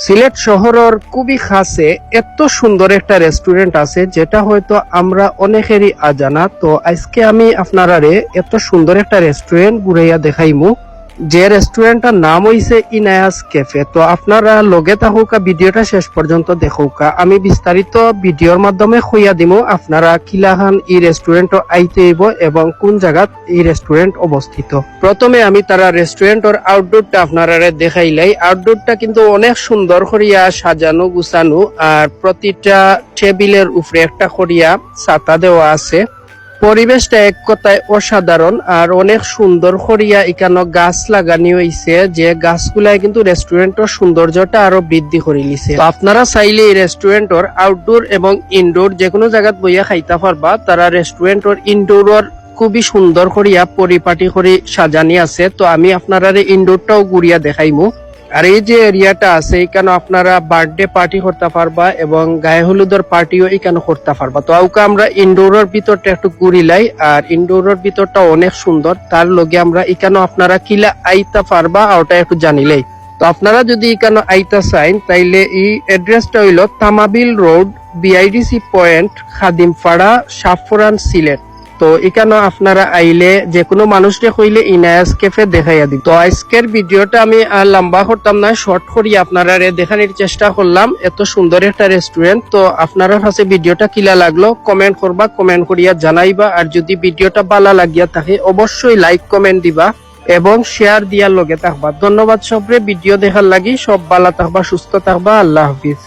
সিলেট শহরের খুবই কাছে এত সুন্দর একটা রেস্টুরেন্ট আছে যেটা হয়তো আমরা অনেকেরই অজানা। তো আজকে আমি আপনারারে এত সুন্দর একটা রেস্টুরেন্ট ঘুরাইয়া দেখাইমু, যে রেস্টুরেন্টটার নাম হইছে ইনায়াস ক্যাফে। তো আপনারা লগে থাকুকা, ভিডিওটা শেষ পর্যন্ত দেখুকা। আমি বিস্তারিত ভিডিওর মাধ্যমে কইয়া দিমু আপনারা কিলাহান এই রেস্টুরেন্ট আইতে হইব এবং কোন জায়গাত এই রেস্টুরেন্ট অবস্থিত। প্রথমে আমি তারা রেস্টুরেন্টের আউটডোরটা আপনারা দেখাইলাই। আউটডোরটা কিন্তু অনেক সুন্দর করিয়া সাজানো গুছানো, আর প্রতিটা টেবিলের উপরে একটা করিয়া ছাতা দেওয়া আছে। পরিবেশটা এক কথায় অসাধারণ আর অনেক সুন্দর করিয়া এখানে গাছ লাগানি হয়েছে, যে গাছগুলাই কিন্তু রেস্টুরেন্টের সৌন্দর্যটা আরো বৃদ্ধি করে লিছে। তো আপনারা চাইলে এই রেস্টুরেন্টের আউটডোর এবং ইনডোর যে কোনো জায়গাত বইয়া খাইতে পারবা। তারা রেস্টুরেন্টের ইনডোর খুবই সুন্দর করিয়া পরিপাটি করে সাজানি আছে। তো আমি আপনারা ইনডোরটাও ঘুরিয়া দেখাইমু। আর এই যে এরিয়াটা আছে এখানে আপনারা বার্থডে পার্টি করতে পারবা এবং গায়ে হলুদের পার্টিও এখানে করতে পারবা। তো আউকা আমরা ইনডোরের ভিতরটা একটু ঘুরিলাই, আর ইনডোরের ভিতরটা অনেক সুন্দর। তার লগে আমরা এখানে আপনারা কিলা আইতা পারবা ওটা একটু জানিলেই। তো আপনারা যদি এখানে আইতা চাইন তাইলে এই অ্যাড্রেসটা হইল Tamabil road, BIDC point, Khadimpara, সাফরান, Sylhet. তো এখানে আপনারা আইলে যে কোনো মানুষকে কইলে ইনায়াস ক্যাফে দেখাইয়া দিই। তো আজকের ভিডিওটা আমি লম্বা করতাম না, শর্ট করি আপনারা দেখানোর চেষ্টা করলাম। এত সুন্দর একটা রেস্টুরেন্ট। তো আপনারা কাছে ভিডিওটা কিলা লাগলো কমেন্ট করবা, কমেন্ট করিয়া জানাইবা। আর যদি ভিডিওটা ভালো লাগিয়া থাকে অবশ্যই লাইক কমেন্ট দিবা এবং শেয়ার দিয়ার লগে থাকবা। ধন্যবাদ সবরে ভিডিও দেখার লাগি। সব ভালো থাকবা, সুস্থ থাকবা। আল্লাহ হাফিজ।